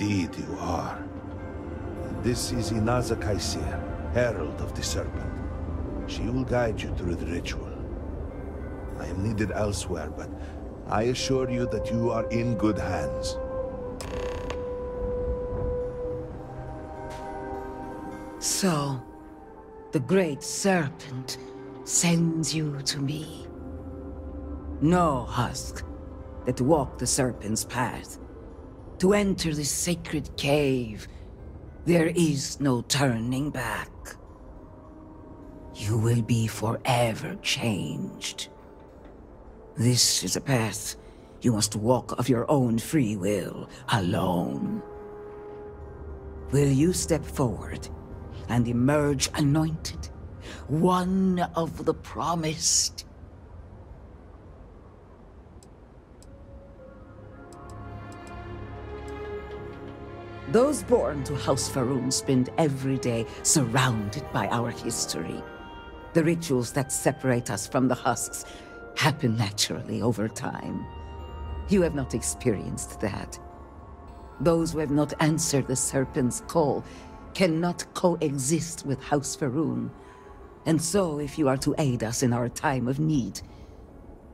Indeed you are. This is Inaza Kaysir, Herald of the Serpent. She will guide you through the ritual. I am needed elsewhere, but I assure you that you are in good hands. So, the Great Serpent sends you to me. Know, Husk, that to walk the Serpent's path, to enter this sacred cave, there is no turning back. You will be forever changed. This is a path you must walk of your own free will, alone. Will you step forward and emerge anointed, one of the promised? Those born to House Faroon spend every day surrounded by our history. The rituals that separate us from the husks happen naturally over time. You have not experienced that. Those who have not answered the Serpent's call cannot coexist with House Faroon. And so, if you are to aid us in our time of need,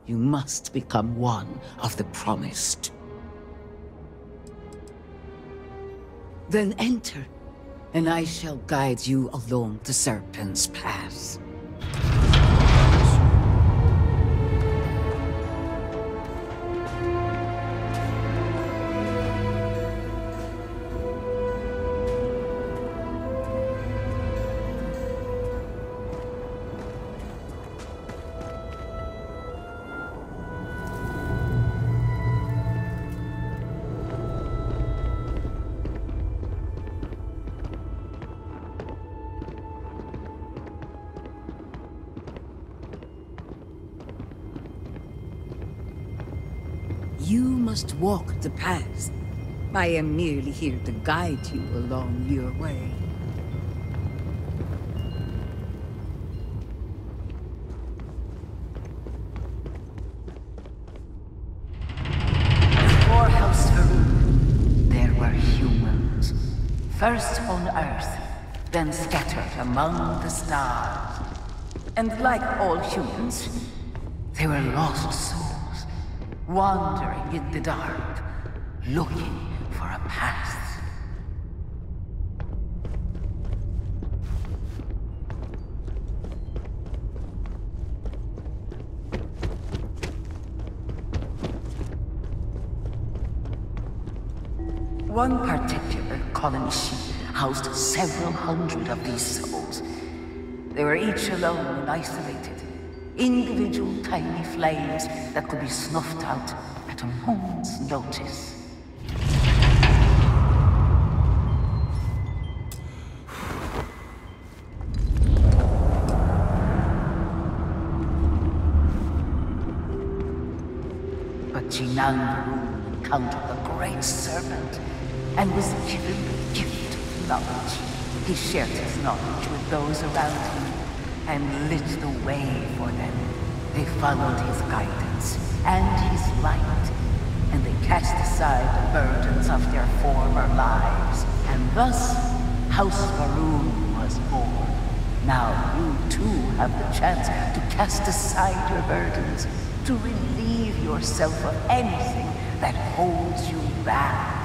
you must become one of the promised. Then enter, and I shall guide you along the Serpent's path. You must walk the path. I am merely here to guide you along your way. Before House Faroon, there were humans. First on Earth, then scattered among the stars. And like all humans, they were lost souls. Wandering in the dark, looking for a path. One particular colony ship housed several hundred of these souls. They were each alone and isolated. Individual tiny flames that could be snuffed out at a moment's notice. But Jinang encountered the Great Serpent and was given the gift of knowledge. He shared his knowledge with those around him and lit the way for them. They followed his guidance and his light, and they cast aside the burdens of their former lives. And thus, House Faroon was born. Now you too have the chance to cast aside your burdens, to relieve yourself of anything that holds you back.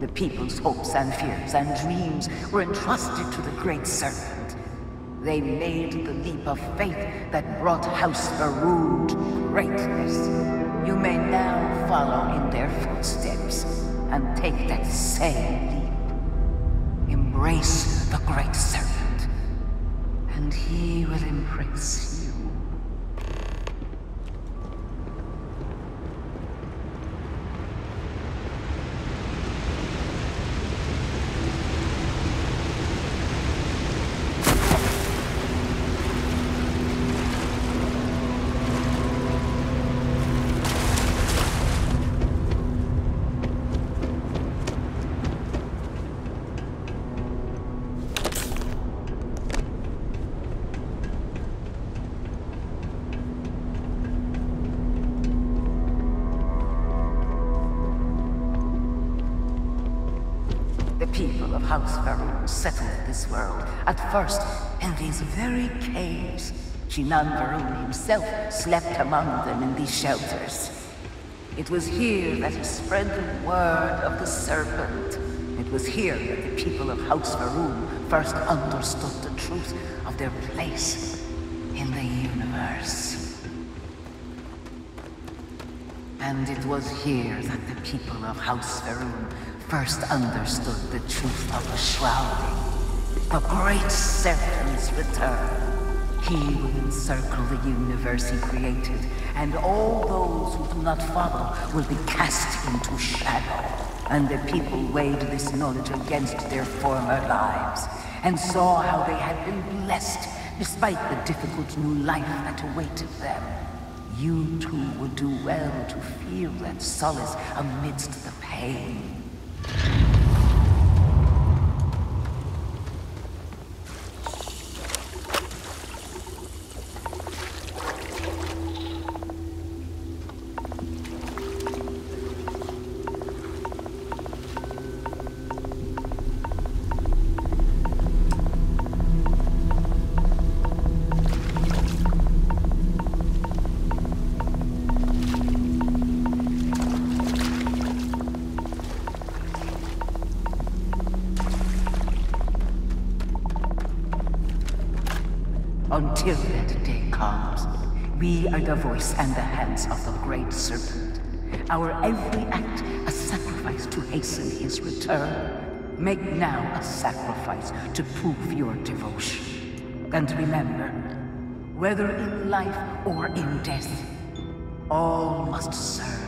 The people's hopes and fears and dreams were entrusted to the Great Serpent. They made the leap of faith that brought House Faroon to greatness. You may now follow in their footsteps and take that same leap. Embrace the Great Serpent, and he will embrace you. House Varun settled this world, at first in these very caves. Shinan Varun himself slept among them in these shelters. It was here that he spread the word of the serpent. It was here that the people of House Varun first understood the truth of their place in the universe. And it was here that the people of House Varun first understood the truth of the shrouding. The great serpent's return. He will encircle the universe he created, and all those who do not follow will be cast into shadow. And the people weighed this knowledge against their former lives, and saw how they had been blessed despite the difficult new life that awaited them. You too would do well to feel that solace amidst the pain. Until that day comes, we are the voice and the hands of the great serpent. Our every act a sacrifice to hasten his return. Make now a sacrifice to prove your devotion. And remember, whether in life or in death, all must serve.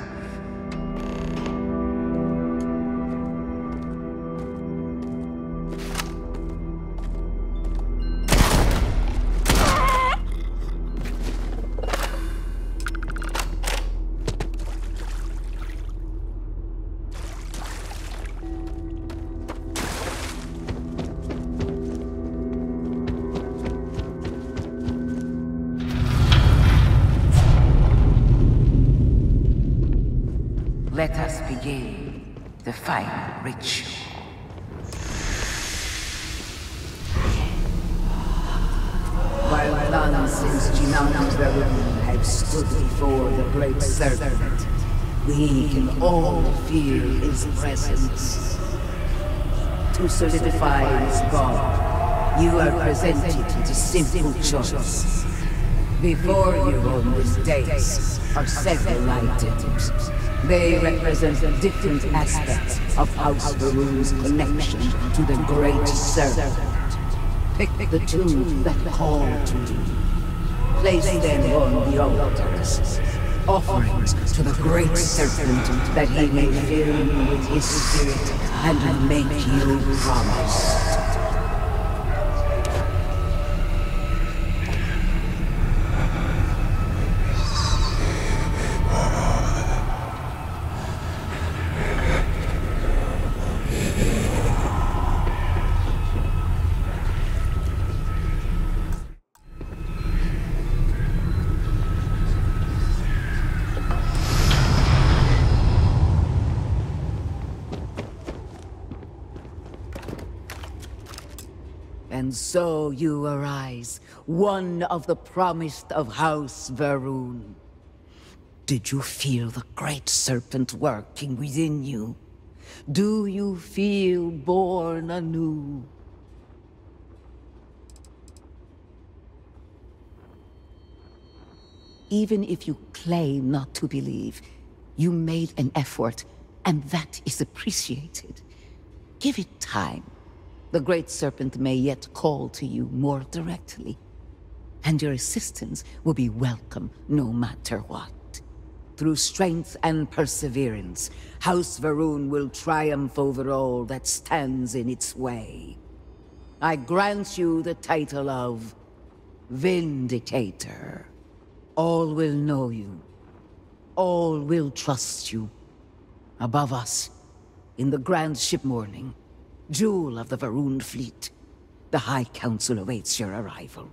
Let us begin the final ritual. While none since Jinan Varun have stood before the great serpent, we can all feel his presence. To solidify his God, you are presented with a simple choice. Before you on this dais are several items. They represent different aspects of House Varun's connection to the great serpent. Pick the two that call to you. Place them on the altars. Offerings to the great serpent that he may fill you with his spirit and make you promise. And so you arise, one of the promised of House Varun. Did you feel the great serpent working within you? Do you feel born anew? Even if you claim not to believe, you made an effort, and that is appreciated. Give it time. The great serpent may yet call to you more directly, and your assistance will be welcome no matter what. Through strength and perseverance, House Varun will triumph over all that stands in its way. I grant you the title of Vindicator. All will know you. All will trust you. Above us, in the grand ship morning, jewel of the Varun fleet, the High Council awaits your arrival.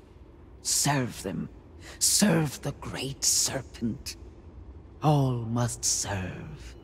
Serve them. Serve the great serpent. All must serve.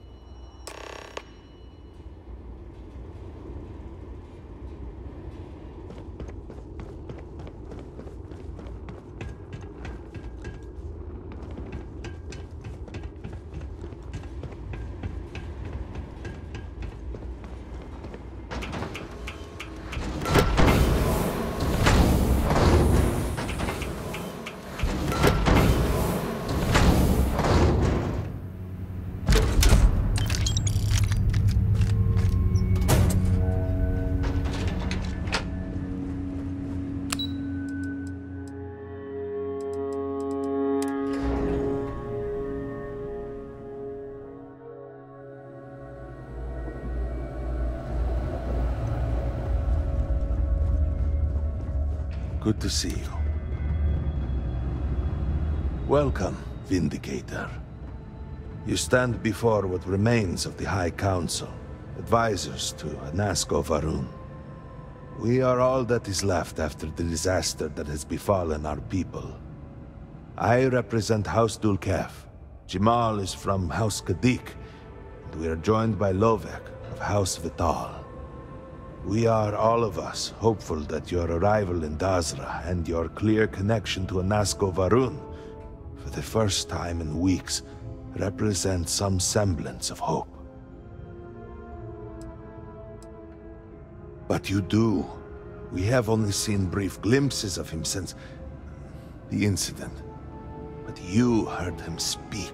Good to see you. Welcome, Vindicator. You stand before what remains of the High Council, advisors to Anasko Varun. We are all that is left after the disaster that has befallen our people. I represent House Dulkef. Jamal is from House Kadik, and we are joined by Lovek of House Vital. We are, all of us, hopeful that your arrival in Dazra and your clear connection to Anasko Varun, for the first time in weeks, represent some semblance of hope. But you do. We have only seen brief glimpses of him since the incident. But you heard him speak.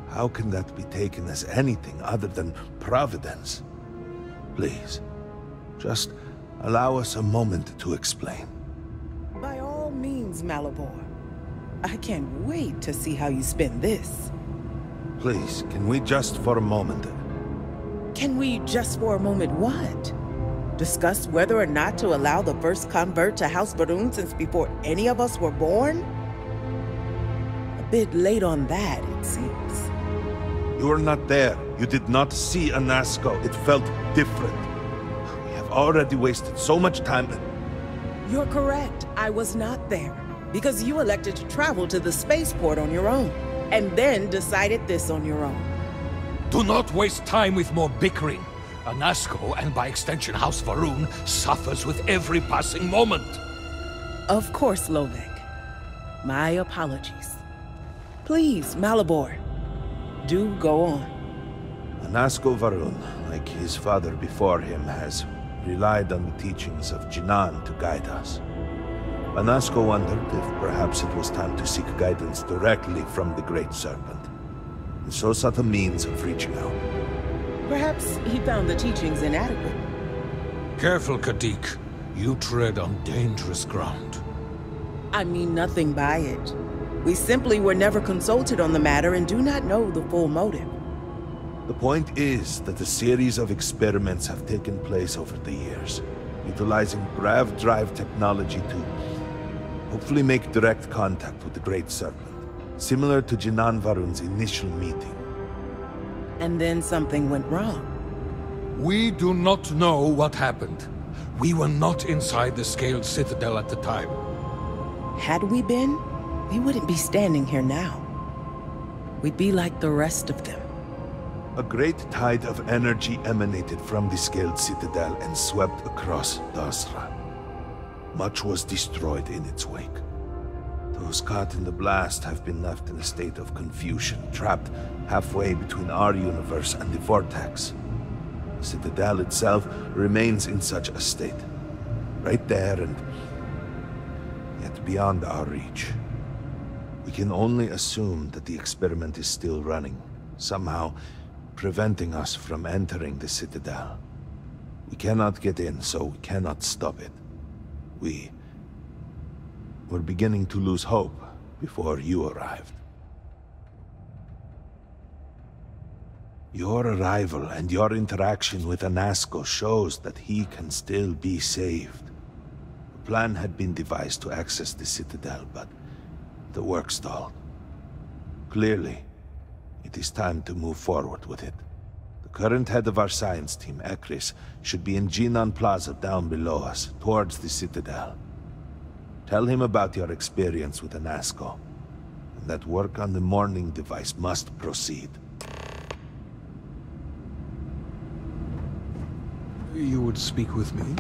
How can that be taken as anything other than providence? Please, just allow us a moment to explain. By all means, Malabor. I can't wait to see how you spin this. Please, can we just for a moment... Can we just for a moment what? Discuss whether or not to allow the first convert to House Varun since before any of us were born? A bit late on that, it seems. You were not there. You did not see Anasko. It felt different. We have already wasted so much time. You're correct. I was not there. Because you elected to travel to the spaceport on your own. And then decided this on your own. Do not waste time with more bickering. Anasko, and by extension House Varun, suffers with every passing moment. Of course, Lovek. My apologies. Please, Malabor, do go on. Anasko Varun, like his father before him, has relied on the teachings of Jinan to guide us. Anasko wondered if perhaps it was time to seek guidance directly from the Great Serpent, and so sought a means of reaching out. Perhaps he found the teachings inadequate. Careful, Kadik. You tread on dangerous ground. I mean nothing by it. We simply were never consulted on the matter and do not know the full motive. The point is that a series of experiments have taken place over the years, utilizing grav drive technology to hopefully make direct contact with the Great Serpent, similar to Jinan Varun's initial meeting. And then something went wrong. We do not know what happened. We were not inside the Scaled Citadel at the time. Had we been, we wouldn't be standing here now. We'd be like the rest of them. A great tide of energy emanated from the Scaled Citadel and swept across Dazra. Much was destroyed in its wake. Those caught in the blast have been left in a state of confusion, trapped halfway between our universe and the Vortex. The Citadel itself remains in such a state. Right there and yet beyond our reach. We can only assume that the experiment is still running, somehow preventing us from entering the Citadel. We cannot get in, so we cannot stop it. We were beginning to lose hope before you arrived. Your arrival and your interaction with Anasko shows that he can still be saved. A plan had been devised to access the Citadel, but the work stalled. Clearly, it is time to move forward with it. The current head of our science team, Ekris, should be in Jinan Plaza down below us, towards the Citadel. Tell him about your experience with Anasko, and that work on the morning device must proceed. You would speak with me?